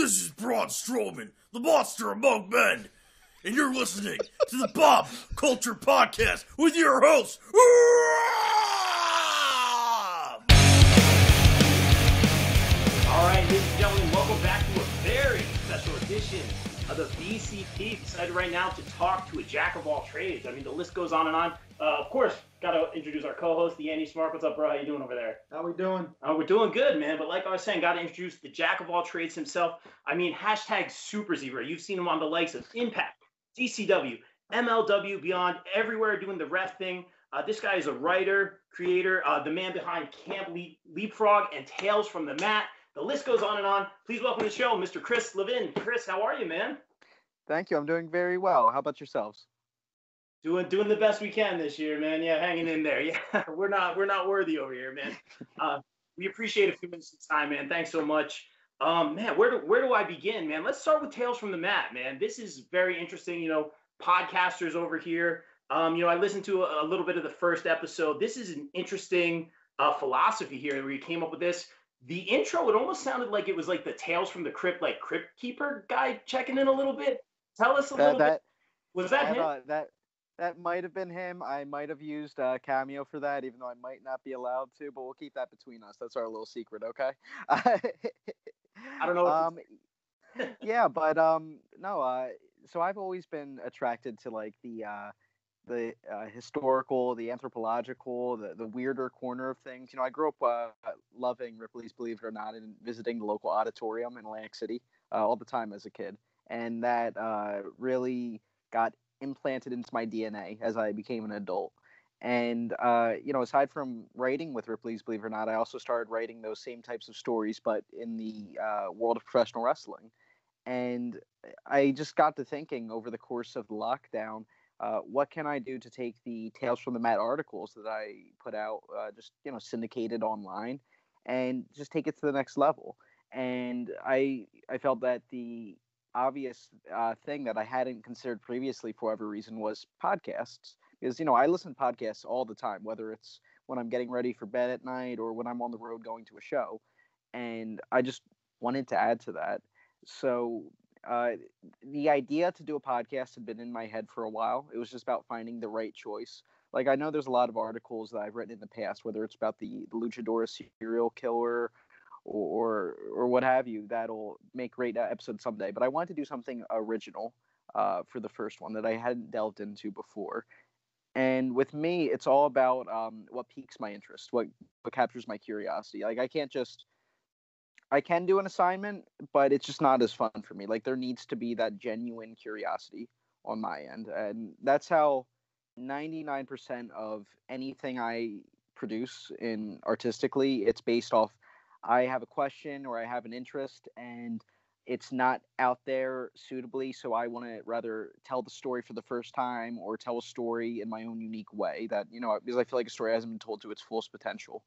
This is Braun Strowman, the monster among men, and you're listening to the BOTH Culture Podcast with your host, All right, ladies and gentlemen, welcome back to a very special edition of the BCP. Excited right now to talk to a jack of all trades. I mean, the list goes on and on. Of course, got to introduce our co-host, the Anti-smark. What's up, bro? How you doing over there? How we doing? We're doing good, man. But like I was saying, got to introduce the jack of all trades himself. I mean, hashtag Super Zebra. You've seen him on the likes of Impact, DCW, MLW, Beyond, everywhere doing the ref thing. This guy is a writer, creator, the man behind Camp Leapfrog and Tales from the Mat. The list goes on and on. Please welcome to the show, Mr. Kris Levin. Kris, how are you, man? Thank you. I'm doing very well. How about yourselves? Doing the best we can this year, man. Yeah, hanging in there. Yeah, we're not worthy over here, man. We appreciate a few minutes of time, man. Thanks so much. Man, where do I begin, man? Let's start with Tales from the Mat, man. This is very interesting. You know, podcasters over here. I listened to a little bit of the first episode. This is an interesting philosophy here where you came up with this. The intro, it almost sounded like it was like the Tales from the Crypt, like Crypt Keeper guy checking in a little bit. Tell us a little bit. Was that him? That might have been him. I might have used a cameo for that, even though I might not be allowed to, but we'll keep that between us. That's our little secret, okay? I don't know. Yeah, but no. So I've always been attracted to like the historical, the anthropological, the weirder corner of things. You know, I grew up loving Ripley's Believe It or Not and visiting the local auditorium in Atlantic City all the time as a kid, and that really got implanted into my DNA as I became an adult. And aside from writing with Ripley's Believe It or Not, I also started writing those same types of stories, but in the world of professional wrestling. And I just got to thinking over the course of the lockdown, what can I do to take the Tales from the Mat articles that I put out, syndicated online, and just take it to the next level. And I felt that the obvious thing that I hadn't considered previously for whatever reason was podcasts. Because, I listen to podcasts all the time, whether it's when I'm getting ready for bed at night or when I'm on the road going to a show. And I just wanted to add to that. So the idea to do a podcast had been in my head for a while. It was just about finding the right choice. Like, I know there's a lot of articles that I've written in the past, whether it's about the Luchador serial killer or what have you, that'll make great episodes someday. But I wanted to do something original for the first one that I hadn't delved into before. And with me, it's all about what piques my interest, what captures my curiosity. Like, I can do an assignment, but it's just not as fun for me. Like, there needs to be that genuine curiosity on my end. And that's how 99% of anything I produce in artistically, it's based off I have a question or I have an interest and it's not out there suitably. So I want to rather tell the story for the first time or tell a story in my own unique way that, because I feel like a story hasn't been told to its fullest potential.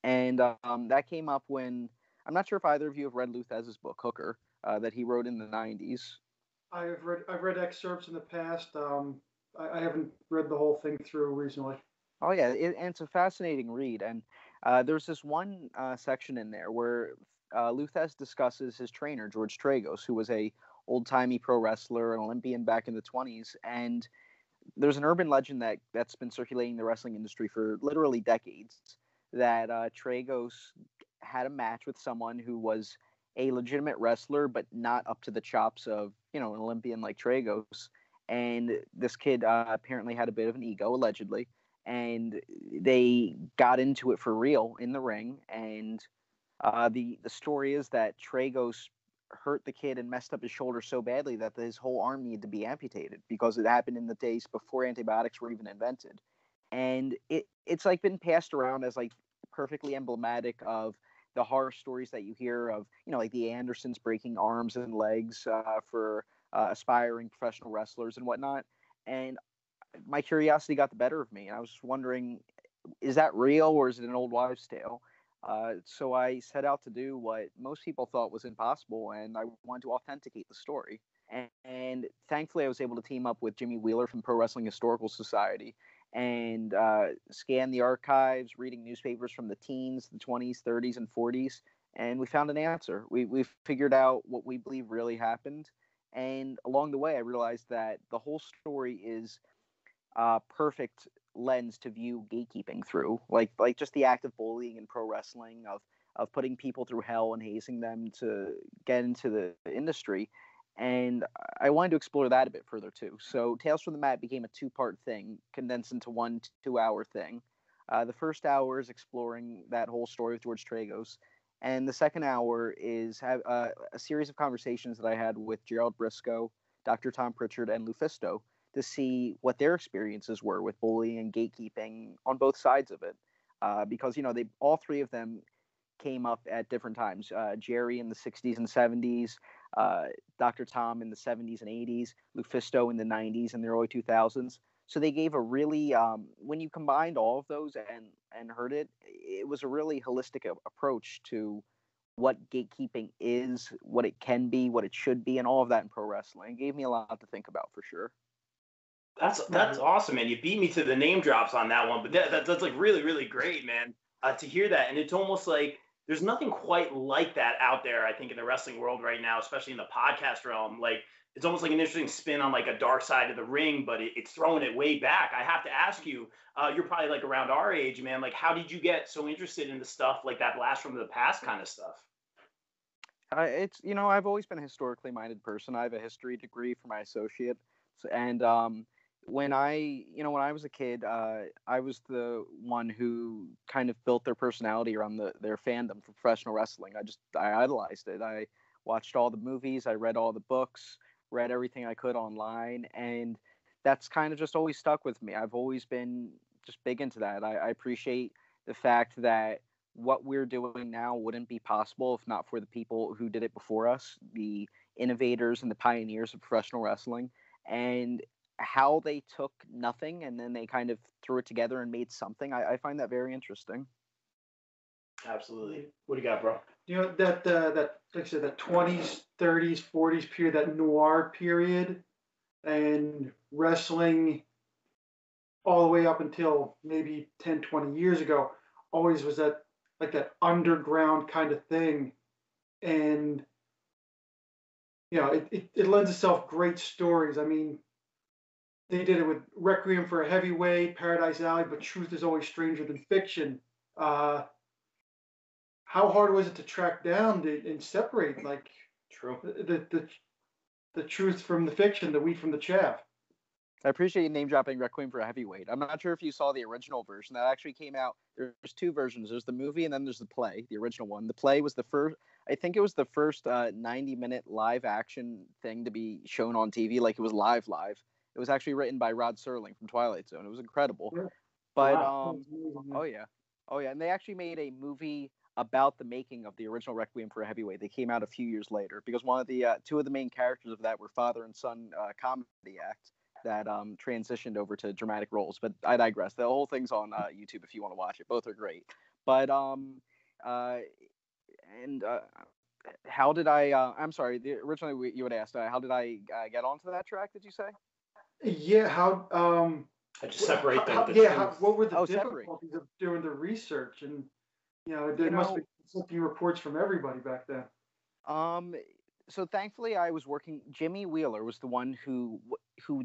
And that came up when, I'm not sure if either of you have read Luthez's book, Hooker, that he wrote in the 90s. I've read excerpts in the past. I haven't read the whole thing through recently. Oh, yeah, and it's a fascinating read. And there's this one section in there where Luthez discusses his trainer, George Tragos, who was a old-timey pro wrestler, an Olympian back in the 20s. And there's an urban legend that's been circulating the wrestling industry for literally decades, that Tragos had a match with someone who was a legitimate wrestler, but not up to the chops of, an Olympian like Tragos. And this kid apparently had a bit of an ego, allegedly. And they got into it for real in the ring. And the story is that Tragos hurt the kid and messed up his shoulder so badly that his whole arm needed to be amputated because it happened in the days before antibiotics were even invented. And it's like been passed around as like perfectly emblematic of the horror stories that you hear of, like the Andersons breaking arms and legs for aspiring professional wrestlers and whatnot. And my curiosity got the better of me. And I was wondering, is that real or is it an old wives' tale? So I set out to do what most people thought was impossible, and I wanted to authenticate the story. And thankfully, I was able to team up with Jimmy Wheeler from Pro Wrestling Historical Society and scan the archives, reading newspapers from the teens, the 20s, 30s, and 40s, and we found an answer. We figured out what we believe really happened, and along the way, I realized that the whole story is a perfect lens to view gatekeeping through, like just the act of bullying in pro wrestling, of putting people through hell and hazing them to get into the industry. And I wanted to explore that a bit further too. So Tales from the Mat became a two-part thing, condensed into one 2-hour thing. The first hour is exploring that whole story with George Tragos, and the second hour is a series of conversations that I had with Gerald Briscoe, Dr. Tom Pritchard, and Lufisto to see what their experiences were with bullying and gatekeeping on both sides of it. Because they all three of them came up at different times. Jerry in the 60s and 70s, Dr. Tom in the 70s and 80s, Lufisto in the 90s and the early 2000s. So they gave a really, when you combined all of those and heard it, it was a really holistic approach to what gatekeeping is, what it can be, what it should be, and all of that in pro wrestling. It gave me a lot to think about for sure. That's awesome, man. You beat me to the name drops on that one, but that's like really, really great, man, to hear that. And it's almost like there's nothing quite like that out there, I think, in the wrestling world right now, especially in the podcast realm. Like, it's almost like an interesting spin on like a dark side of the ring, but it's throwing it way back. I have to ask you, you're probably like around our age, man. Like, how did you get so interested in the stuff like that blast from the past kind of stuff? It's I've always been a historically minded person. I have a history degree for my associate, and when I was a kid, I was the one who kind of built their personality around their fandom for professional wrestling. I idolized it. I watched all the movies, I read all the books, read everything I could online, and that's kind of just always stuck with me. I've always been just big into that. I appreciate the fact that what we're doing now wouldn't be possible if not for the people who did it before us, the innovators and the pioneers of professional wrestling, and how they took nothing and then they kind of threw it together and made something. I find that very interesting. Absolutely. What do you got, bro? That like I said, that 20s, 30s, 40s period, that noir period, and wrestling all the way up until maybe 10, 20 years ago, always was that like that underground kind of thing. And it lends itself great stories. I mean, they did it with Requiem for a Heavyweight, Paradise Alley, but truth is always stranger than fiction. How hard was it to track down and separate True. the truth from the fiction, the wheat from the chaff? I appreciate you name dropping Requiem for a Heavyweight. I'm not sure if you saw the original version that actually came out. There's two versions. There's the movie and then there's the play, the original one. The play was the first, I think it was the first 90-minute live action thing to be shown on TV. Like it was live. It was actually written by Rod Serling from Twilight Zone. It was incredible. Yeah. But, Wow. oh yeah. And they actually made a movie about the making of the original Requiem for a Heavyweight. They came out a few years later because one of the two of the main characters of that were father and son comedy act that transitioned over to dramatic roles. But I digress. The whole thing's on YouTube if you want to watch it. Both are great. But how did I? I'm sorry. Originally you had asked, how did I get onto that track? Did you say? Yeah. How? I just separate them. What were the separate. difficulties of doing the research? And there must be conflicting reports from everybody back then. So thankfully I was working. Jimmy Wheeler was the one who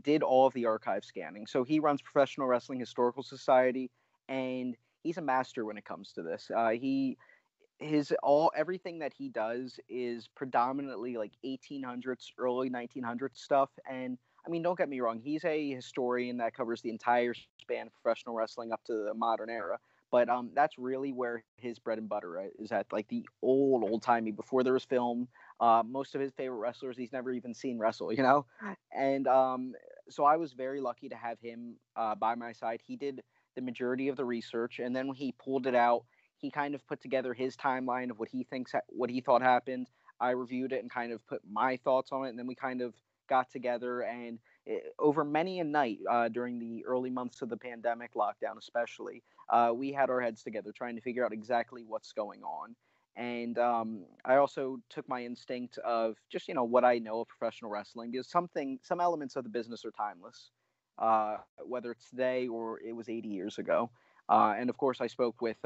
did all of the archive scanning. So he runs Professional Wrestling Historical Society, and he's a master when it comes to this. Everything that he does is predominantly like 1800s, early 1900s stuff. And I mean, don't get me wrong, he's a historian that covers the entire span of professional wrestling up to the modern era. But that's really where his bread and butter is at, like the old-timey, before there was film. Most of his favorite wrestlers he's never even seen wrestle, And so I was very lucky to have him by my side. He did the majority of the research, and then when he pulled it out, he kind of put together his timeline of what he thought happened. I reviewed it and kind of put my thoughts on it, and then we kind of got together and over many a night during the early months of the pandemic lockdown especially, we had our heads together trying to figure out exactly what's going on. And I also took my instinct of just, what I know of professional wrestling, because some elements of the business are timeless, whether it's today or it was 80 years ago. And of course, I spoke with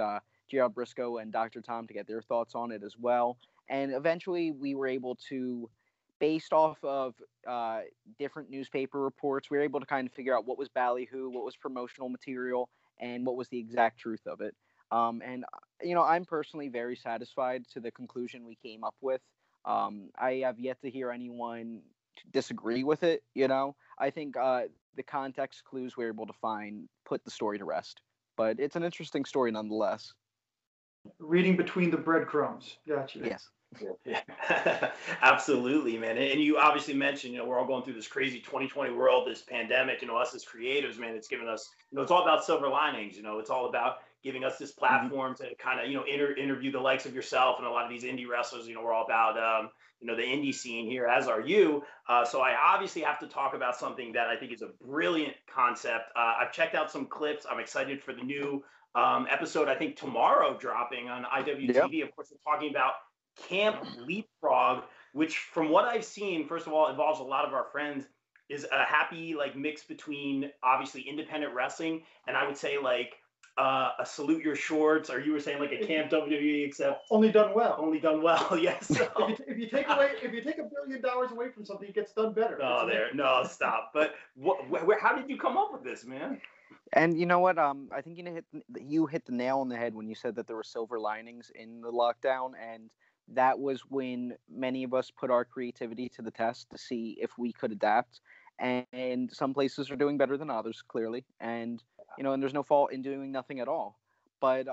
Gerald Briscoe and Dr. Tom to get their thoughts on it as well. And eventually we were able to, based off of different newspaper reports, we were able to kind of figure out what was ballyhoo, what was promotional material, and what was the exact truth of it. And, I'm personally very satisfied to the conclusion we came up with. I have yet to hear anyone disagree with it. I think the context clues we were able to find put the story to rest. But it's an interesting story nonetheless. Reading between the breadcrumbs. Gotcha. Yes. Yeah. Absolutely, man. And you obviously mentioned, we're all going through this crazy 2020 world, this pandemic, us as creatives, man, it's given us, it's all about silver linings, it's all about giving us this platform to kind of, interview the likes of yourself and a lot of these indie wrestlers. We're all about, the indie scene here, as are you. So I obviously have to talk about something that I think is a brilliant concept. I've checked out some clips. I'm excited for the new episode, I think tomorrow, dropping on IWTV. Yep. Of course, we're talking about Camp Leapfrog, which from what I've seen, first of all, involves a lot of our friends, is a happy mix between obviously independent wrestling and I would say a Salute Your Shorts, or you were saying a Camp WWE, except only done well. Only done well, yes. So, if you take $1 billion away from something, it gets done better. No, stop. But how did you come up with this, man? And you know what? I think you hit the nail on the head when you said that there were silver linings in the lockdown, and that was when many of us put our creativity to the test to see if we could adapt. And some places are doing better than others, clearly. And, and there's no fault in doing nothing at all. But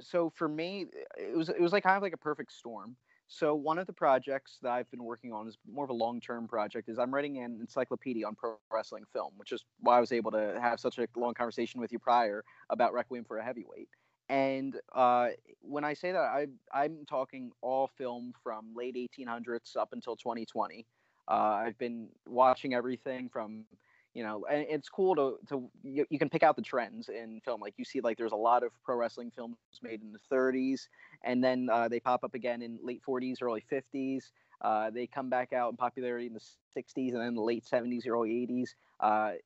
so for me, it was kind of like a perfect storm. So one of the projects that I've been working on is more of a long-term project. Is I'm writing an encyclopedia on pro wrestling film, which is why I was able to have such a long conversation with you prior about Requiem for a Heavyweight. And when I say that, I'm talking all film from late 1800s up until 2020. I've been watching everything from, and it's cool to you can pick out the trends in film. Like you see, there's a lot of pro wrestling films made in the 30s, and then they pop up again in late 40s, early 50s. They come back out in popularity in the 60s and then the late 70s, early 80s.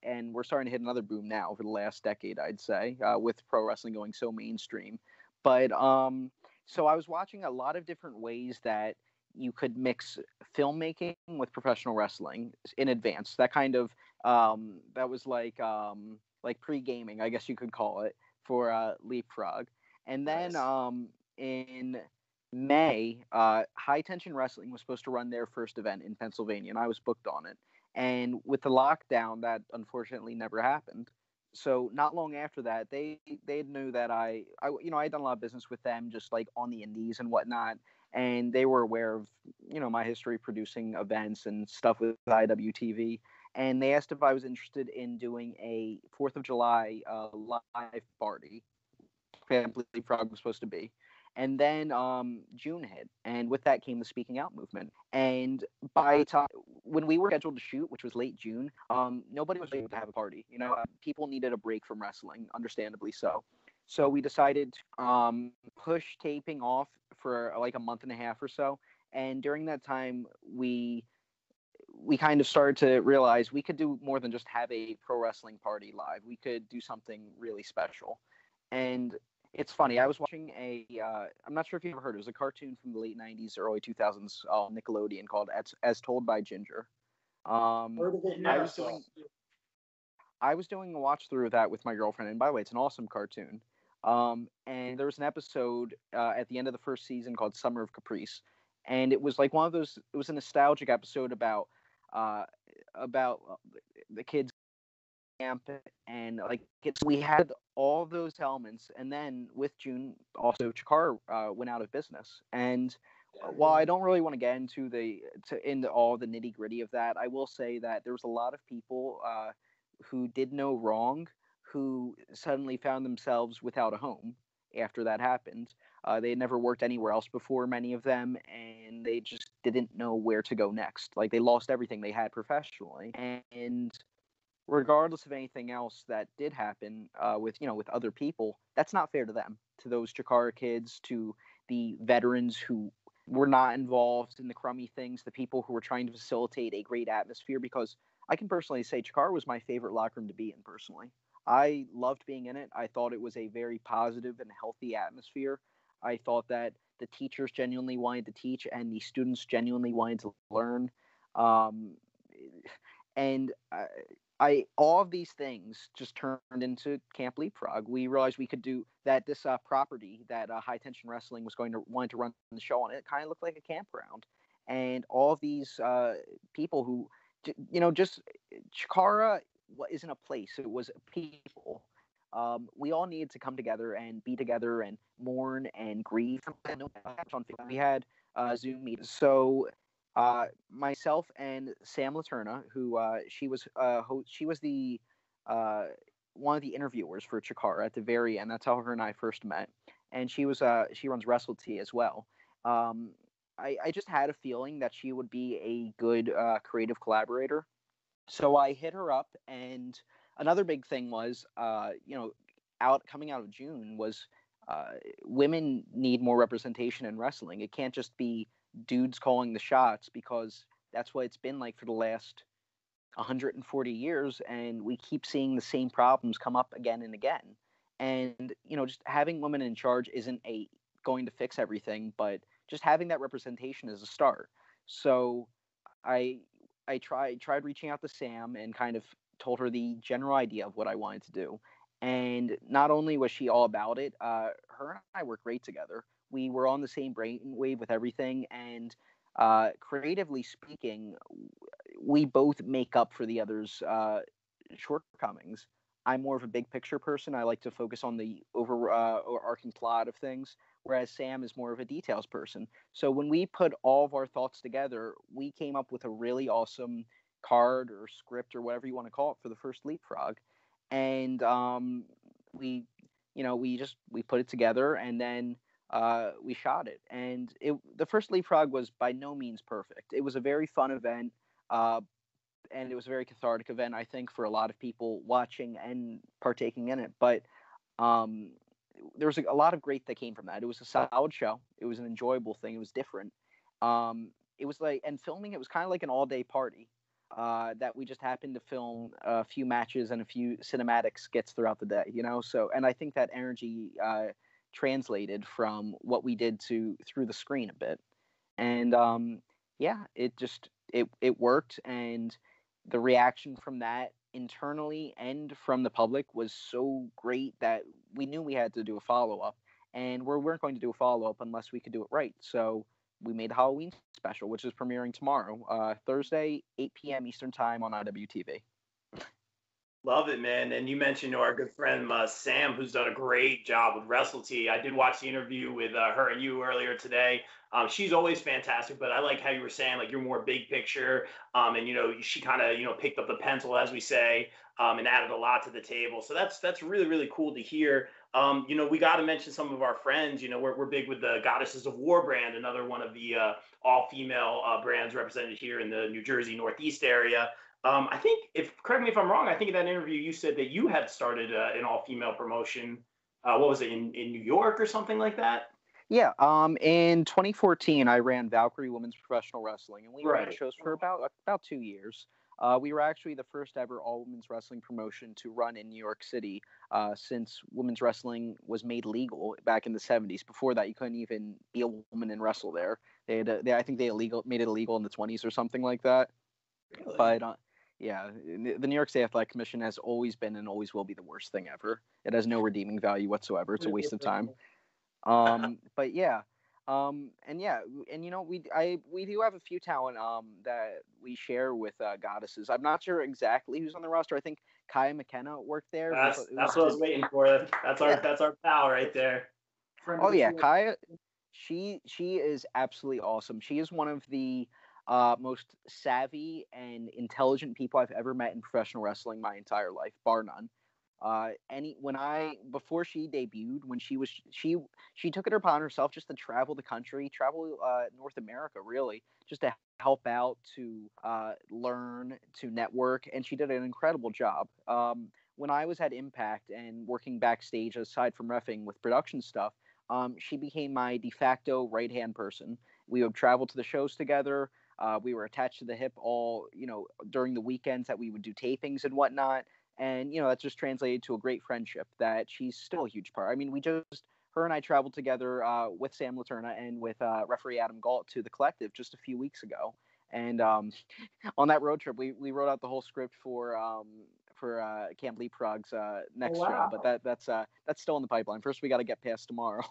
And we're starting to hit another boom now over the last decade, I'd say, with pro wrestling going so mainstream. But so I was watching a lot of different ways that you could mix filmmaking with professional wrestling in advance. That kind of that was like pre-gaming, I guess you could call it, for Leapfrog. And then in May, High Tension Wrestling was supposed to run their first event in Pennsylvania, and I was booked on it. And with the lockdown, that unfortunately never happened. So not long after that, they knew that I had done a lot of business with them, just on the indies and whatnot, and they were aware of my history producing events and stuff with IWTV. And they asked if I was interested in doing a 4th of July live party. Camp Leapfrog was supposed to be. And then June hit, and with that came the Speaking Out movement. And by time when we were scheduled to shoot, which was late June, nobody was able to have a party. People needed a break from wrestling, understandably so. So we decided to push taping off for a month and a half or so. And during that time, we kind of started to realize we could do more than just have a pro wrestling party live. We could do something really special. And it's funny. I was watching I'm not sure if you ever heard, it was a cartoon from the late 90s, early 2000s, Nickelodeon called As Told by Ginger. Heard of it now, I was doing a watch through of that with my girlfriend. And by the way, it's an awesome cartoon. And there was an episode at the end of the first season called Summer of Caprice. And it was one of those, it was a nostalgic episode about the kids camp, and we had all those elements. And then with June, also Chikara went out of business. And while I don't really want to get into all the nitty gritty of that, I will say that there was a lot of people who did no wrong who suddenly found themselves without a home after that happened. They had never worked anywhere else before, many of them, and they just didn't know where to go next. They lost everything they had professionally. And regardless of anything else that did happen with other people, that's not fair to them, to those Chikara kids, to the veterans who were not involved in the crummy things, the people who were trying to facilitate a great atmosphere. Because I can personally say Chikara was my favorite locker room to be in, personally. I loved being in it. I thought it was a very positive and healthy atmosphere. I thought that the teachers genuinely wanted to teach and the students genuinely wanted to learn. Um, and I all of these things just turned into Camp Leapfrog. We realized we could do that. This property that High Tension Wrestling was wanted to run the show on, it kind of looked like a campground, and all of these people who, just Chikara isn't a place; it was people. We all needed to come together and be together and mourn and grieve. We had Zoom meetings. So myself and Sam Laterna, who she was the one of the interviewers for Chikara at the very end. That's how her and I first met. And she runs WrestleT as well. I just had a feeling that she would be a good creative collaborator. So I hit her up, and another big thing was, coming out of June was women need more representation in wrestling. It can't just be dudes calling the shots, because that's what it's been like for the last 140 years, and we keep seeing the same problems come up again and again. And just having women in charge isn't going to fix everything, but just having that representation is a start. So I tried reaching out to Sam and kind of told her the general idea of what I wanted to do. And not only was she all about it, her and I work great together. We were on the same brainwave with everything, and creatively speaking, we both make up for the other's shortcomings. I'm more of a big picture person. I like to focus on the overarching plot of things, whereas Sam is more of a details person. So when we put all of our thoughts together, we came up with a really awesome card or script or whatever you want to call it for the first Leapfrog. And we put it together, and then we shot it. And the first Leapfrog was by no means perfect. It was a very fun event. And it was a very cathartic event, I think, for a lot of people watching and partaking in it. But there was a lot of great that came from that. It was a solid show. It was an enjoyable thing. It was different. It was and filming it was kind of like an all-day party that we just happened to film a few matches and a few cinematic skits throughout the day, So, and I think that energy translated from what we did through the screen a bit. And it worked, and the reaction from that internally and from the public was so great that we knew we had to do a follow-up, and we weren't going to do a follow-up unless we could do it right. So we made a Halloween special, which is premiering tomorrow, Thursday, 8 p.m. Eastern Time on IWTV. Love it, man. And you mentioned our good friend Sam, who's done a great job with WrestleT. I did watch the interview with her and you earlier today. She's always fantastic, but I like how you were saying, like, you're more big picture. And she kind of picked up the pencil, as we say, and added a lot to the table. So that's really, really cool to hear. We got to mention some of our friends. We're big with the Goddesses of War brand, another one of the all-female brands represented here in the New Jersey Northeast area. I think, correct me if I'm wrong, I think in that interview you said that you had started an all-female promotion. What was it, in New York or something like that? Yeah. In 2014, I ran Valkyrie Women's Professional Wrestling, and we ran shows for about 2 years. We were actually the first ever all-women's wrestling promotion to run in New York City since women's wrestling was made legal back in the 70s. Before that, you couldn't even be a woman and wrestle there. I think they made it illegal in the 20s or something like that. Really? But yeah, the New York State Athletic Commission has always been and always will be the worst thing ever. It has no redeeming value whatsoever. It's a waste of time. But yeah, and we do have a few talent that we share with Goddesses. I'm not sure exactly who's on the roster. I think Kaya McKenna worked there. That's what I was waiting for. That's our pal right there. Oh yeah, Kaya. She is absolutely awesome. She is one of the most savvy and intelligent people I've ever met in professional wrestling my entire life, bar none. Before she debuted, when she took it upon herself just to travel the country, North America, really, just to help out, to learn, to network, and she did an incredible job. When I was at Impact and working backstage, aside from reffing with production stuff, she became my de facto right-hand person. We would travel to the shows together. We were attached to the hip all, during the weekends that we would do tapings and whatnot. And, that just translated to a great friendship that she's still a huge part. I mean, her and I traveled together with Sam Laterna and with referee Adam Galt to the Collective just a few weeks ago. And on that road trip, we wrote out the whole script for Camp Leapfrog's next show. But that's still in the pipeline. First, we got to get past tomorrow.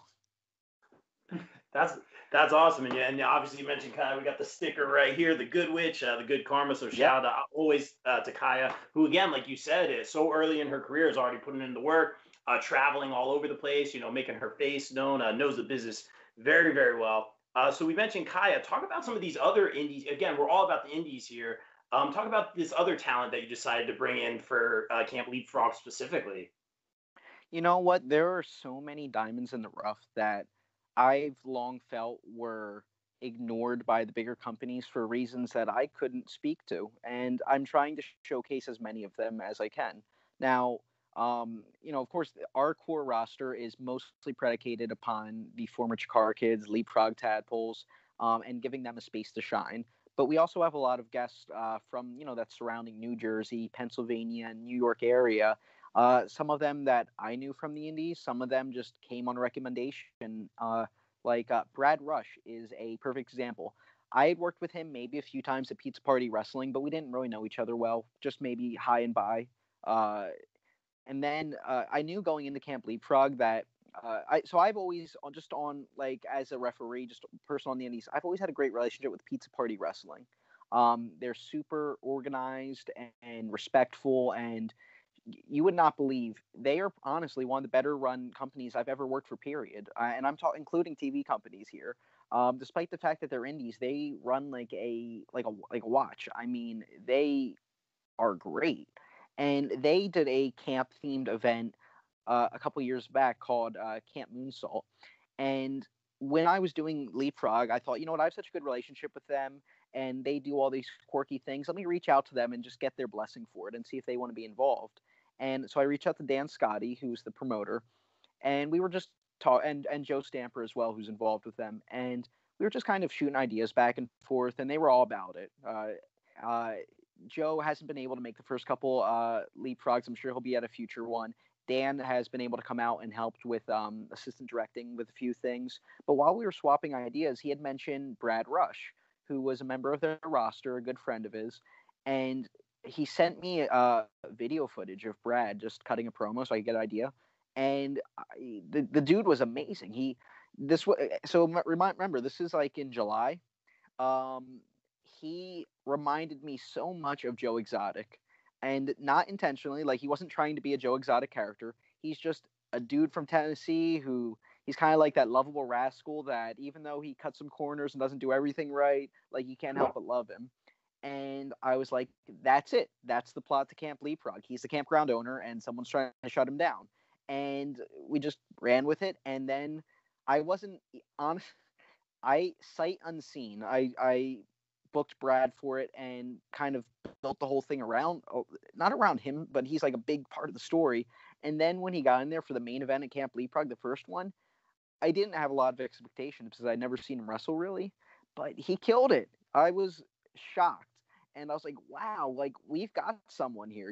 That's awesome, and obviously you mentioned Kaya. We got the sticker right here, the Good Witch, the Good Karma. So shout out always to Kaya, who again, like you said, is so early in her career, is already putting in the work, traveling all over the place. Making her face known, knows the business very, very well. So we mentioned Kaya. Talk about some of these other indies. Again, we're all about the indies here. Talk about this other talent that you decided to bring in for Camp Leapfrog specifically. You know what? There are so many diamonds in the rough that I've long felt were ignored by the bigger companies for reasons that I couldn't speak to. And I'm trying to showcase as many of them as I can. Now, of course, our core roster is mostly predicated upon the former Chikara kids, Leapfrog Tadpoles, and giving them a space to shine. But we also have a lot of guests from, that surrounding New Jersey, Pennsylvania, and New York area. Some of them that I knew from the indies, some of them just came on recommendation. Brad Rush is a perfect example. I had worked with him maybe a few times at Pizza Party Wrestling, but we didn't really know each other well, just maybe hi and bye. And then I knew going into Camp Leapfrog that I've always as a referee, just a person on the indies, I've always had a great relationship with Pizza Party Wrestling. They're super organized and respectful, and you would not believe they are honestly one of the better run companies I've ever worked for, period. And I'm talking including TV companies here. Despite the fact that they're indies, they run like a watch. I mean, they are great. And they did a camp themed event a couple years back called Camp Moonsault. And when I was doing Leapfrog, I thought, you know what, I have such a good relationship with them, and they do all these quirky things. Let me reach out to them and just get their blessing for it and see if they want to be involved. And so I reached out to Dan Scotty, who's the promoter, and we were just talking, and Joe Stamper as well, who's involved with them. And we were just kind of shooting ideas back and forth, and they were all about it. Joe hasn't been able to make the first couple Leapfrogs. I'm sure he'll be at a future one. Dan has been able to come out and helped with assistant directing with a few things. But while we were swapping ideas, he had mentioned Brad Rush, who was a member of their roster, a good friend of his. And he sent me video footage of Brad just cutting a promo so I could get an idea. And the dude was amazing. Remember, this is like in July. He reminded me so much of Joe Exotic, and not intentionally. Like, he wasn't trying to be a Joe Exotic character. He's just a dude from Tennessee who he's kind of like that lovable rascal that even though he cuts some corners and doesn't do everything right, like, you can't help but love him. And I was like, that's it. That's the plot to Camp Leapfrog. He's the campground owner, and someone's trying to shut him down. And we just ran with it. And then I wasn't honest. I sight unseen. I booked Brad for it and kind of built the whole thing around, not around him, but he's like a big part of the story. And then when he got in there for the main event at Camp Leapfrog, the first one, I didn't have a lot of expectations because I'd never seen him wrestle really, but he killed it. I was shocked. And I was like, wow, like, we've got someone here,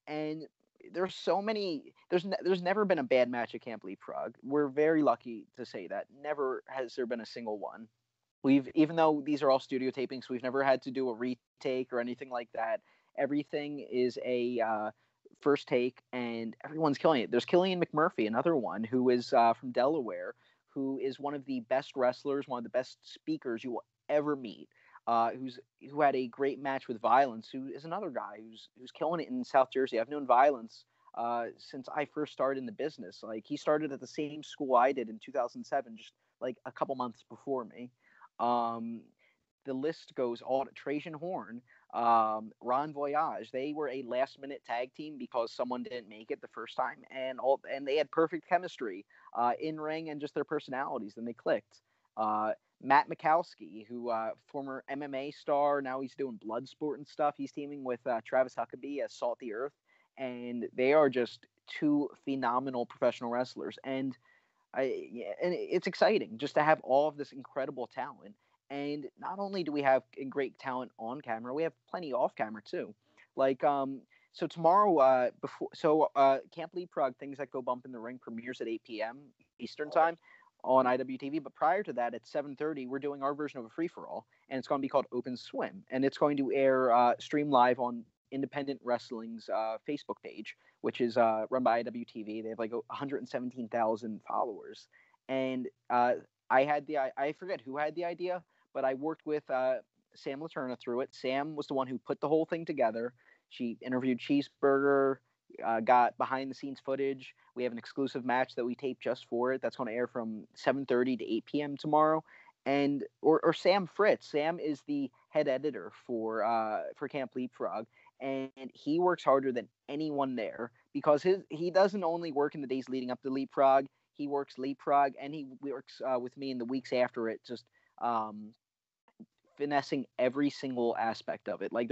And there's so many, there's never been a bad match at Camp Leapfrog. We're very lucky to say that. Never has there been a single one. Even though these are all studio tapings, we've never had to do a retake or anything like that. Everything is a first take, and everyone's killing it. There's Killian McMurphy, another one who is from Delaware, who is one of the best wrestlers, one of the best speakers you will ever meet. Who had a great match with Violence, who is another guy who's killing it in South Jersey. I've known Violence since I first started in the business. Like, he started at the same school I did in 2007, just like a couple months before me. The list goes all to Trajan Horn, Ron Voyage. They were a last-minute tag team because someone didn't make it the first time, and they had perfect chemistry in ring and just their personalities, and they clicked. Matt Mikowski, who former MMA star, now he's doing Bloodsport and stuff. He's teaming with Travis Huckabee as Salt the Earth, and they are just two phenomenal professional wrestlers. And it's exciting just to have all of this incredible talent. And not only do we have great talent on camera, we have plenty off camera too. Like, So tomorrow, Camp Leapfrog, Things That Go Bump in the Ring, premieres at 8 p.m. Eastern Time on IWTV. But prior to that, at 7:30, we're doing our version of a free-for-all, and it's going to be called Open Swim. And it's going to air stream live on Independent Wrestling's Facebook page, which is run by IWTV. They have like 117,000 followers. And I forget who had the idea, but I worked with Sam Laterna through it. Sam was the one who put the whole thing together. She interviewed Cheeseburger, got behind-the-scenes footage. We have an exclusive match that we taped just for it. That's going to air from 7:30 to 8 p.m. tomorrow. And or Sam Fritz. Sam is the head editor for Camp Leapfrog, and he works harder than anyone there because he doesn't only work in the days leading up to Leapfrog. He works Leapfrog, and he works with me in the weeks after it, just finessing every single aspect of it. Like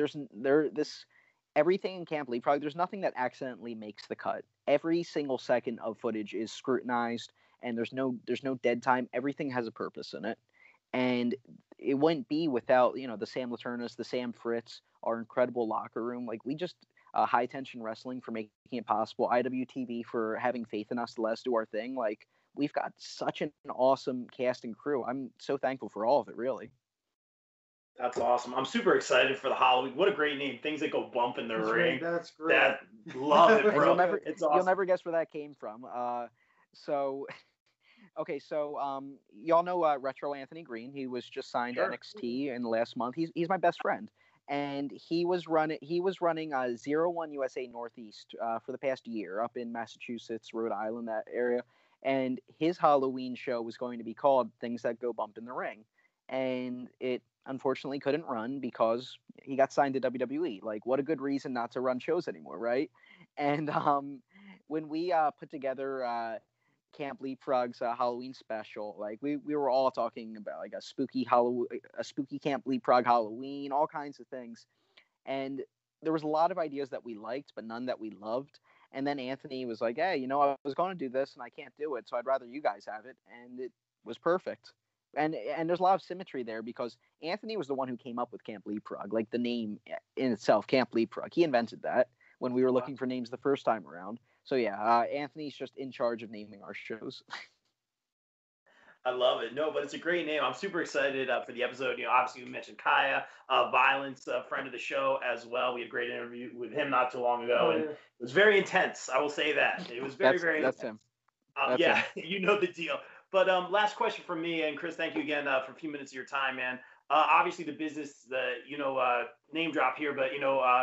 everything in Camp Leapfrog, there's nothing that accidentally makes the cut. Every single second of footage is scrutinized, and there's no dead time. Everything has a purpose in it, and it wouldn't be without the Sam Laternas, the Sam Fritz, our incredible locker room. Like we just High Tension Wrestling for making it possible. IWTV for having faith in us to let us do our thing. Like we've got such an awesome cast and crew. I'm so thankful for all of it, really. That's awesome. I'm super excited for the Halloween. What a great name. Things That Go Bump in the Ring. That's great. Love it, bro. You'll never guess where that came from. So y'all know Retro Anthony Green. He was just signed to NXT in the last month. He's my best friend, and he was running 01 USA Northeast for the past year up in Massachusetts, Rhode Island, that area. And his Halloween show was going to be called Things That Go Bump in the Ring, and it unfortunately couldn't run because he got signed to WWE. Like, what a good reason not to run shows anymore, right? And when we put together Camp Leapfrog's Halloween special, like we were all talking about like a spooky Camp Leapfrog Halloween, all kinds of things. And there was a lot of ideas that we liked, but none that we loved. And then Anthony was like, hey, I was going to do this and I can't do it, so I'd rather you guys have it. And it was perfect. And there's a lot of symmetry there because Anthony was the one who came up with Camp Leapfrog, like the name in itself, Camp Leapfrog. He invented that when we were looking for names the first time around. So yeah, Anthony's just in charge of naming our shows. I love it. No, but it's a great name. I'm super excited for the episode. Obviously we mentioned Kaya, Violence, a friend of the show as well. We had a great interview with him not too long ago, and it was very intense. I will say that. It was very intense. That's him. Him. You know the deal. But last question from me, and Kris, thank you again for a few minutes of your time, man. Obviously, the business, name drop here, but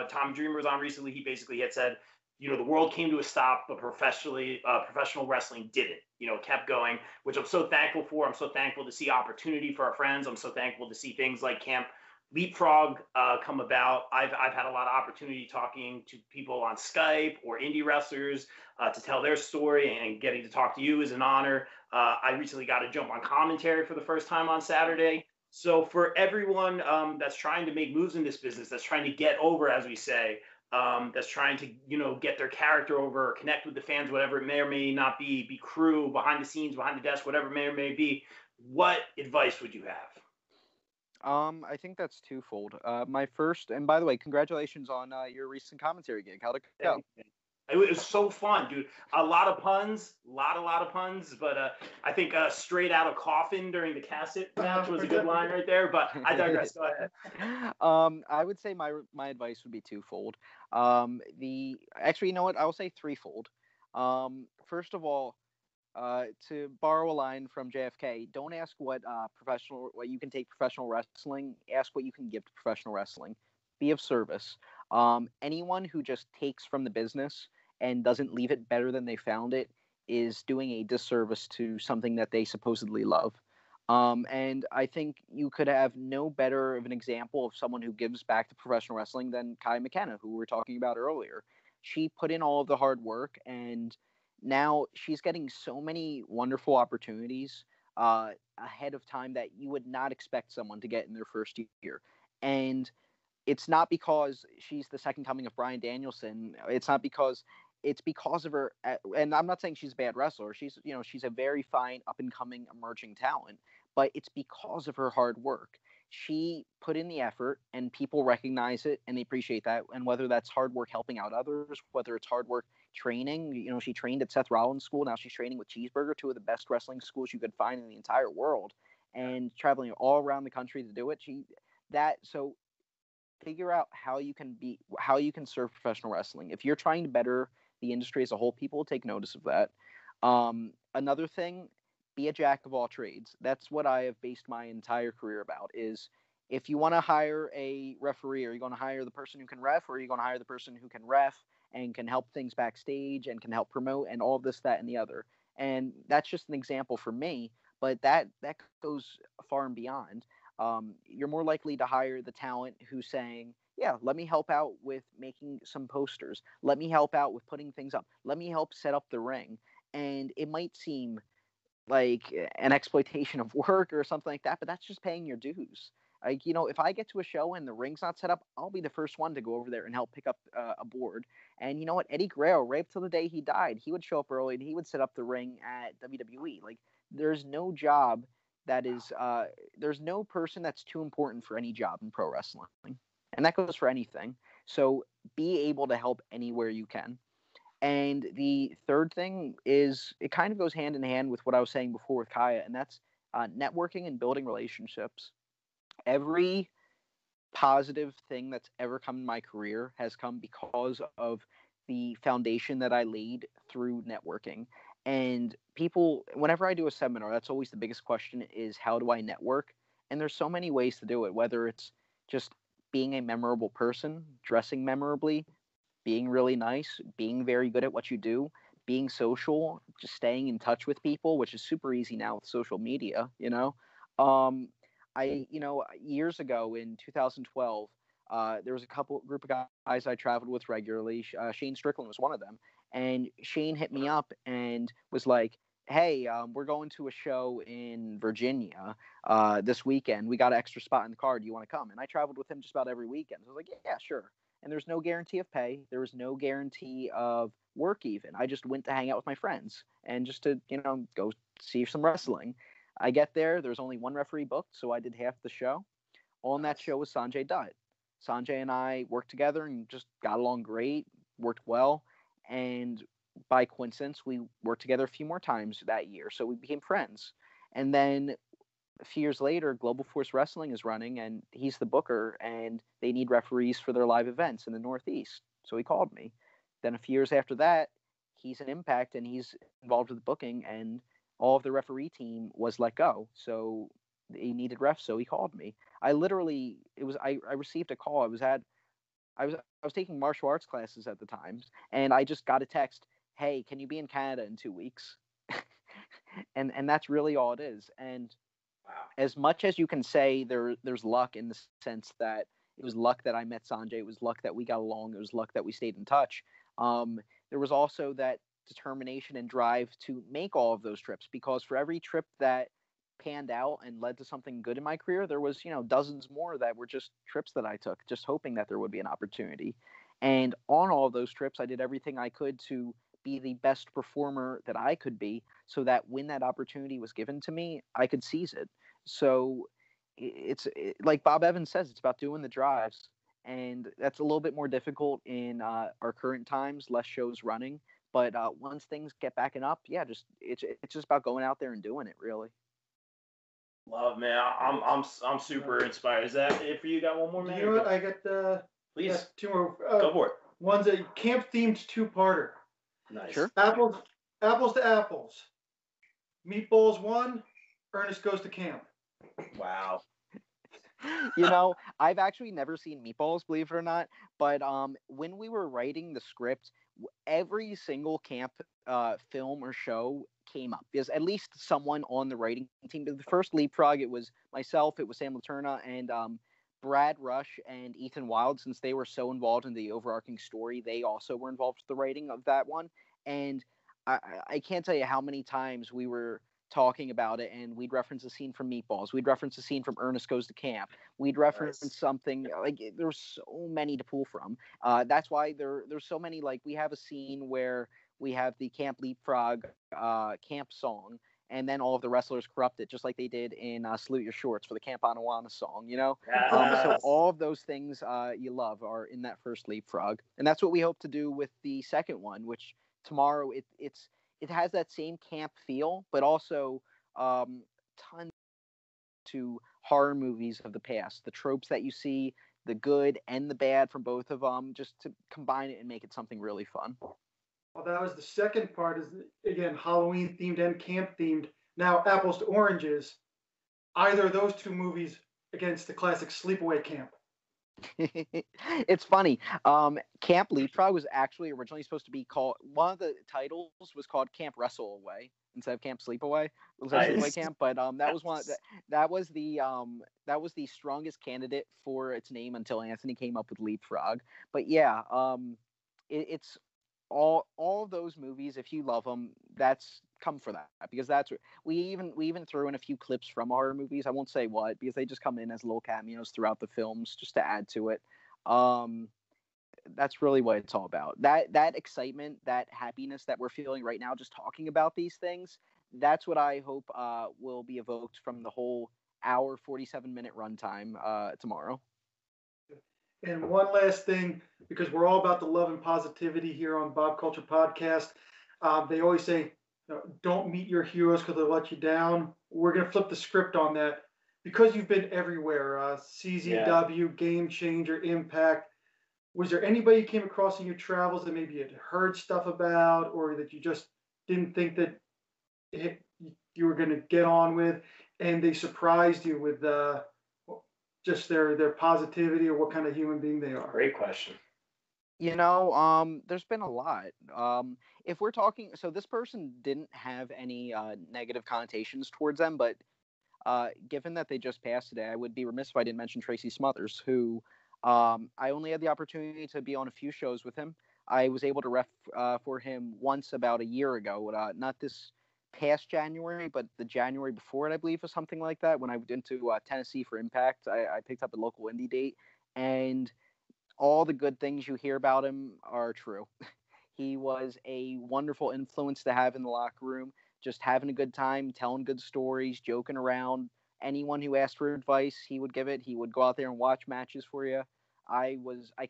Tom Dreamer was on recently. He basically had said, the world came to a stop, but professional wrestling didn't. Kept going, which I'm so thankful for. I'm so thankful to see opportunity for our friends. I'm so thankful to see things like Camp Leapfrog come about. I've had a lot of opportunity talking to people on Skype or indie wrestlers to tell their story, and getting to talk to you is an honor. I recently got to jump on commentary for the first time on Saturday. So for everyone that's trying to make moves in this business, that's trying to get over, as we say, that's trying to, get their character over, or connect with the fans, whatever it may or may not be crew, behind the scenes, behind the desk, whatever it may or may be, what advice would you have? I think that's twofold. My first, and by the way, congratulations on your recent commentary gig. How'd it go? It was so fun, dude. A lot of puns, a lot of puns, but I think straight out of coffin during the cassette match was a good line right there, but I digress. Go ahead. I would say my advice would be twofold. Actually, you know what? I will say threefold. First of all, to borrow a line from JFK, don't ask what you can take professional wrestling. Ask what you can give to professional wrestling. Be of service. Anyone who just takes from the business and doesn't leave it better than they found it is doing a disservice to something that they supposedly love. And I think you could have no better of an example of someone who gives back to professional wrestling than Kai McKenna, who we were talking about earlier. She put in all of the hard work, and now she's getting so many wonderful opportunities ahead of time that you would not expect someone to get in their first year. And it's not because she's the second coming of Bryan Danielson. It's because of her. And I'm not saying she's a bad wrestler. She's a very fine up and coming emerging talent, but it's because of her hard work. she put in the effort, and people recognize it and they appreciate that. And whether that's hard work helping out others, whether it's hard work training, she trained at Seth Rollins' school. Now she's training with Cheeseburger, two of the best wrestling schools you could find in the entire world, and traveling all around the country to do it. So figure out how you can serve professional wrestling. If you're trying to better the industry as a whole, people will take notice of that. Another thing, be a jack of all trades. That's what I have based my entire career about, is if you want to hire a referee, are you going to hire the person who can ref, or are you going to hire the person who can ref and can help things backstage and can help promote and all this, that, and the other? And that's just an example for me, but that goes far and beyond. You're more likely to hire the talent who's saying, yeah, let me help out with making some posters. Let me help out with putting things up. Let me help set up the ring. And it might seem like an exploitation of work or something like that, but that's just paying your dues. Like, if I get to a show and the ring's not set up, I'll be the first one to go over there and help pick up a board. And you know what? Eddie Guerrero, right up till the day he died, he would show up early and he would set up the ring at WWE. Like, there's no job that is, there's no person that's too important for any job in pro wrestling. And that goes for anything. So be able to help anywhere you can. And the third thing is, it kind of goes hand in hand with what I was saying before with Kaya, and that's networking and building relationships. Every positive thing that's ever come in my career has come because of the foundation that I laid through networking. And people, whenever I do a seminar, that's always the biggest question, is how do I network? And there's so many ways to do it, whether it's just being a memorable person, dressing memorably, being really nice, being very good at what you do, being social, just staying in touch with people, which is super easy now with social media, years ago in 2012, there was a group of guys I traveled with regularly. Shane Strickland was one of them. And Shane hit me up and was like, hey, we're going to a show in Virginia this weekend. We got an extra spot in the car. Do you want to come? And I traveled with him just about every weekend. So I was like, yeah, sure. And there's no guarantee of pay. There was no guarantee of work even. I just went to hang out with my friends and just to, go see some wrestling. I get there. There's only one referee booked, so I did half the show. On that show was Sanjay Dutt. Sanjay and I worked together and just got along great, worked well. And by coincidence, we worked together a few more times that year. So we became friends. And then a few years later, Global Force Wrestling is running, and he's the booker, and they need referees for their live events in the Northeast. So he called me. Then a few years after that, he's an Impact, and he's involved with the booking, and all of the referee team was let go. So he needed refs, so he called me. I received a call. I was taking martial arts classes at the time, and I just got a text, hey, can you be in Canada in 2 weeks? and that's really all it is. And as much as you can say there's luck, in the sense that it was luck that I met Sanjay, it was luck that we got along, it was luck that we stayed in touch. There was also that determination and drive to make all of those trips, because for every trip that panned out and led to something good in my career, there was, dozens more that were just trips that I took, just hoping that there would be an opportunity. And on all of those trips, I did everything I could to be the best performer that I could be, so that when that opportunity was given to me, I could seize it. So it's like Bob Evans says, it's about doing the drives. And that's a little bit more difficult in our current times, less shows running. But once things get backing up, yeah, it's just about going out there and doing it, really. Love, man. I'm super inspired. Is that it for you? Got one more, man? You know what? I got please two more. go for it. One's a camp themed two-parter. Nice. Sure. Apples to apples. Meatballs 1. Ernest goes to camp. Wow. I've actually never seen Meatballs, believe it or not. But when we were writing the script, every single camp film or show came up. There's at least someone on the writing team. The first Leapfrog, it was myself, it was Sam Laterna, and Brad Rush and Ethan Wild. Since they were so involved in the overarching story, they also were involved with the writing of that one. And I can't tell you how many times we were talking about it, and we'd reference a scene from Meatballs, we'd reference a scene from Ernest Goes to Camp, we'd reference something, like there's so many to pull from. That's why there's so many. Like, we have a scene where we have the Camp Leapfrog camp song, and then all of the wrestlers corrupt it, just like they did in Salute Your Shorts for the Camp Anawana song, So Yes. all of those things you love are in that first Leapfrog. And that's what we hope to do with the second one, which tomorrow it has that same camp feel, but also tons to horror movies of the past. The tropes that you see, the good and the bad from both of them, just to combine it and make it something really fun. Well, that was the second part. Is again Halloween themed and camp themed. Now apples to oranges. Either of those two movies against the classic Sleepaway Camp. It's funny. Camp Leapfrog was actually originally supposed to be called, one of the titles was called Camp Wrestle Away instead of Camp Sleepaway. It was like Sleepaway Camp, but that was that was the strongest candidate for its name until Anthony came up with Leapfrog. But yeah, it's all of those movies. If you love them, that's come for that, because that's we even threw in a few clips from horror movies. I won't say what, because they just come in as little cameos throughout the films just to add to it. That's really what it's all about. That excitement, that happiness that we're feeling right now just talking about these things, that's what I hope will be evoked from the whole hour 47-minute runtime tomorrow. And one last thing, because we're all about the love and positivity here on Bob Culture Podcast. They always say, don't meet your heroes because they'll let you down. We're going to flip the script on that. Because you've been everywhere, CZW, Game Changer, Impact, was there anybody you came across in your travels that maybe you had heard stuff about, or that you just didn't think that you were going to get on with, and they surprised you with just their positivity, or what kind of human being they are? Great question. There's been a lot. If we're talking, so this person didn't have any negative connotations towards them, but given that they just passed today, I would be remiss if I didn't mention Tracy Smothers, who I only had the opportunity to be on a few shows with him. I was able to ref for him once about a year ago, not this past January, but the January before it, I believe, or something like that, when I went into Tennessee for Impact. I picked up a local indie date, and all the good things you hear about him are true. He was a wonderful influence to have in the locker room, just having a good time, telling good stories, joking around. Anyone who asked for advice, he would give it. He would go out there and watch matches for you. I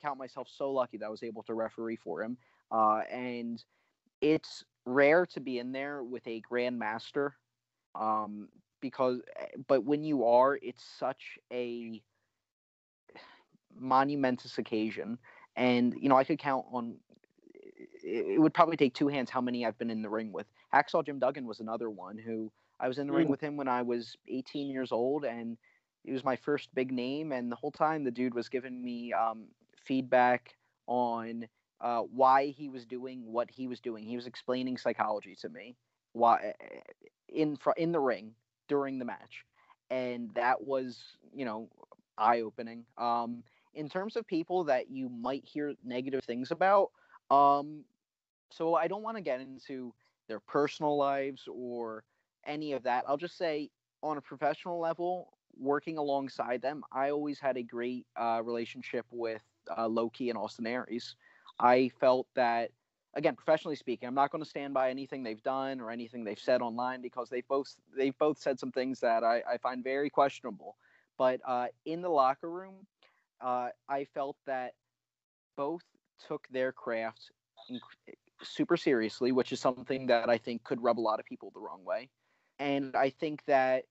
count myself so lucky that I was able to referee for him. And it's rare to be in there with a grandmaster, but when you are, it's such a monumentous occasion. And, I could count on, it would probably take two hands how many I've been in the ring with. Hacksaw Jim Duggan was another one who I was in the ring with him when I was 18 years old, and he was my first big name. And the whole time the dude was giving me feedback on why he was doing what he was doing. He was explaining psychology to me, why in the ring during the match, and that was eye-opening. In terms of people that you might hear negative things about, so I don't want to get into their personal lives or any of that. I'll just say, on a professional level, working alongside them, I always had a great relationship with Loki and Austin Aries. I felt that, again, professionally speaking, I'm not going to stand by anything they've done or anything they've said online, because they've both said some things that I find very questionable. But in the locker room, I felt that both took their craft super seriously, which is something that I think could rub a lot of people the wrong way. And I think that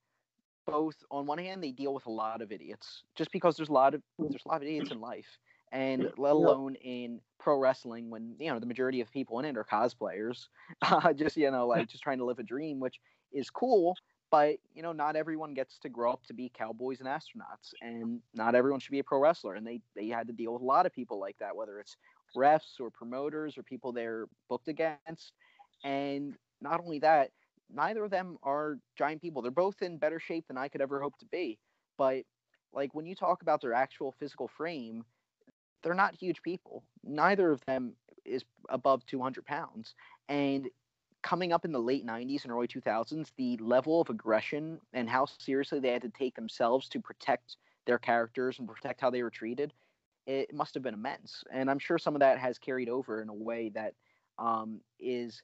both, on one hand, they deal with a lot of idiots, just because there's a lot of idiots in life, and let alone in pro wrestling, when the majority of people in it are cosplayers, just trying to live a dream, which is cool. But not everyone gets to grow up to be cowboys and astronauts, and not everyone should be a pro wrestler. And they had to deal with a lot of people like that, whether it's refs or promoters or people they're booked against. And not only that, neither of them are giant people. They're both in better shape than I could ever hope to be. But when you talk about their actual physical frame, they're not huge people. Neither of them is above 200 pounds. And coming up in the late 90s and early 2000s, the level of aggression and how seriously they had to take themselves to protect their characters and protect how they were treated, it must have been immense. And I'm sure some of that has carried over in a way that is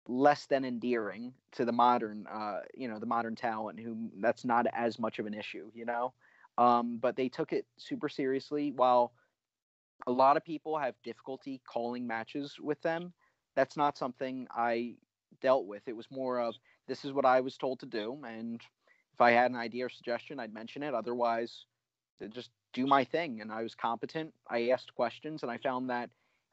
less than endearing to the modern, the modern talent who that's not as much of an issue, but they took it super seriously. While a lot of people have difficulty calling matches with them, that's not something I dealt with. It was more of, this is what I was told to do, and if I had an idea or suggestion, I'd mention it. Otherwise, to just do my thing. And I was competent. I asked questions, and I found that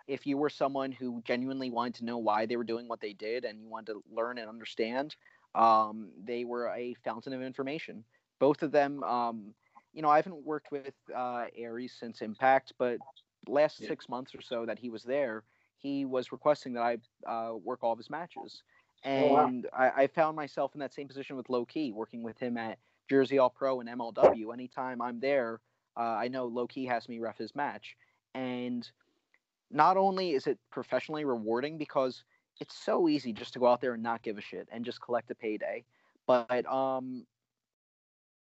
if you were someone who genuinely wanted to know why they were doing what they did and you wanted to learn and understand, they were a fountain of information. Both of them, I haven't worked with Aries since Impact, but last 6 months or so that he was there, he was requesting that I work all of his matches. And I found myself in that same position with Low Key, working with him at Jersey All Pro and MLW. Anytime I'm there, I know Low Key has me ref his match. And not only is it professionally rewarding because it's so easy just to go out there and not give a shit and just collect a payday, but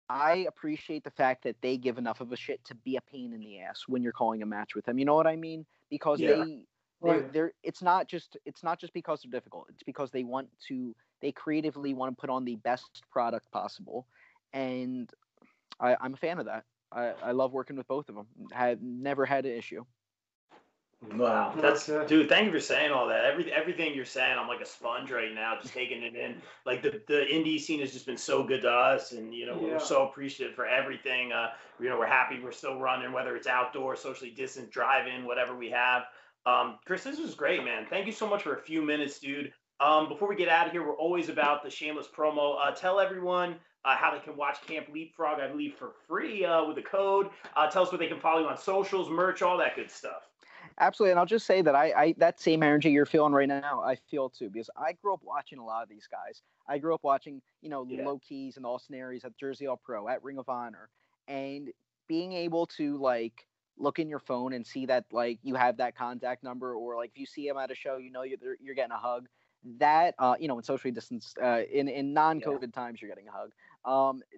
I appreciate the fact that they give enough of a shit to be a pain in the ass when you're calling a match with them. You know what I mean? Because they're it's not just because they're difficult. It's because they creatively want to put on the best product possible, and I'm a fan of that. I love working with both of them. Have never had an issue. Wow, dude. Thank you for saying all that. Everything you're saying, I'm like a sponge right now, just taking it in. Like the indie scene has just been so good to us, and we're so appreciative for everything. We're happy we're still running, whether it's outdoor, socially distant, drive-in, whatever we have. Kris, this was great, man. Thank you so much for a few minutes, dude. Before we get out of here, we're always about the shameless promo. Tell everyone how they can watch Camp Leapfrog, I believe, for free with a code. Tell us where they can follow you on socials, merch, all that good stuff. Absolutely, and I'll just say that I that same energy you're feeling right now, I feel too, because I grew up watching a lot of these guys. I grew up watching, Low Keys and Austin Aries at Jersey All Pro, at Ring of Honor, and being able to look in your phone and see that you have that contact number, or if you see him at a show, you're getting a hug. That in socially distanced in non-COVID times, you're getting a hug.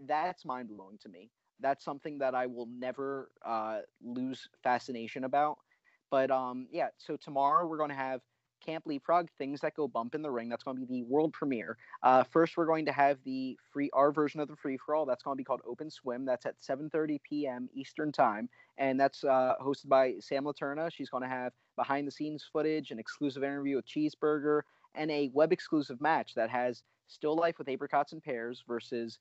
That's mind blowing to me. That's something that I will never lose fascination about. But so tomorrow we're going to have Camp Leapfrog, Things That Go Bump in the Ring. That's going to be the world premiere. First, we're going to have our version of the free-for-all. That's going to be called Open Swim. That's at 7:30 p.m. Eastern Time. And that's hosted by Sam Laterna. She's going to have behind-the-scenes footage, an exclusive interview with Cheeseburger, and a web-exclusive match that has Still Life with Apricots and Pears versus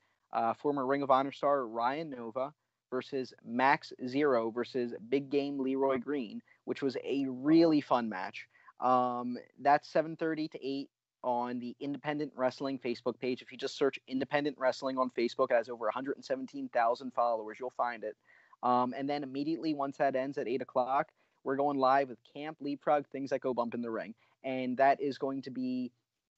former Ring of Honor star Ryan Nova versus Max Zero versus Big Game Leroy Green, which was a really fun match. That's 7:30 to 8 on the Independent Wrestling Facebook page. If you just search Independent Wrestling on Facebook, it has over 117,000 followers. You'll find it. And then immediately once that ends at 8 o'clock, we're going live with Camp Leapfrog, Things That Go Bump in the Ring. And that is going to be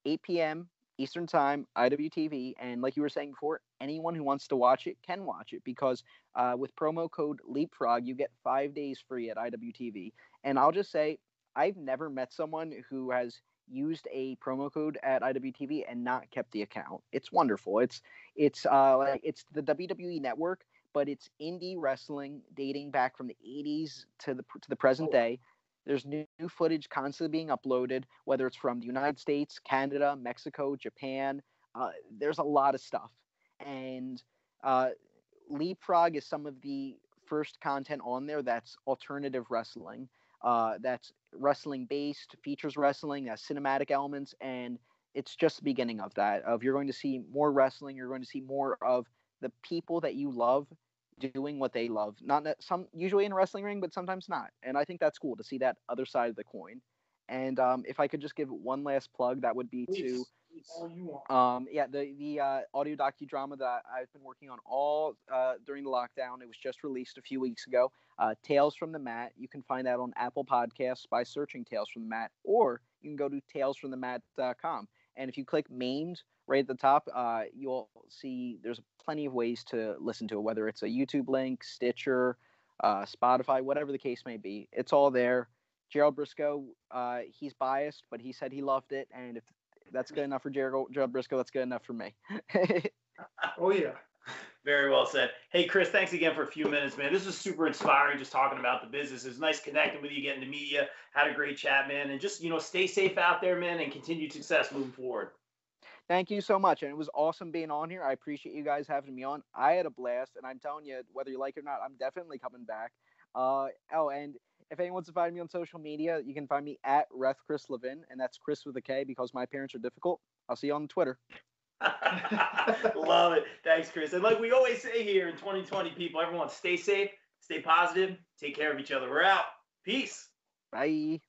8 p.m. Eastern Time, IWTV. And like you were saying before, anyone who wants to watch it can watch it, because with promo code Leapfrog, you get 5 days free at IWTV. And I'll just say, I've never met someone who has used a promo code at IWTV and not kept the account. It's wonderful. It's the WWE Network, but it's indie wrestling dating back from the 80s to the present day. There's new footage constantly being uploaded, whether it's from the United States, Canada, Mexico, Japan. There's a lot of stuff. And Leapfrog is some of the first content on there that's alternative wrestling. That's wrestling-based, features wrestling, has cinematic elements, and it's just the beginning of that. You're going to see more wrestling. You're going to see more of the people that you love doing what they love, usually in a wrestling ring, but sometimes not. And I think that's cool to see that other side of the coin. And if I could just give one last plug, that would be the Audio-Docudrama that I've been working on all during the lockdown. It was just released a few weeks ago. Tales from the Mat. You can find that on Apple Podcasts by searching Tales from the Mat, or you can go to talesfromthemat.com. And if you click Maimed right at the top, you'll see there's plenty of ways to listen to it, whether it's a YouTube link, Stitcher, Spotify, whatever the case may be. It's all there. Gerald Briscoe, he's biased, but he said he loved it. And if that's good enough for Gerald Briscoe, that's good enough for me. Oh, yeah. Very well said. Hey, Kris, thanks again for a few minutes, man. This was super inspiring just talking about the business. It was nice connecting with you, getting to media. Had a great chat, man. And just, stay safe out there, man, and continued success moving forward. Thank you so much. And it was awesome being on here. I appreciate you guys having me on. I had a blast. And I'm telling you, whether you like it or not, I'm definitely coming back. And if anyone wants to find me on social media, you can find me at Kris Levin. And that's Kris with a K because my parents are difficult. I'll see you on Twitter. Love it. Thanks, Kris. And like we always say here in 2020, people, everyone stay safe, stay positive, take care of each other. We're out. Peace. Bye.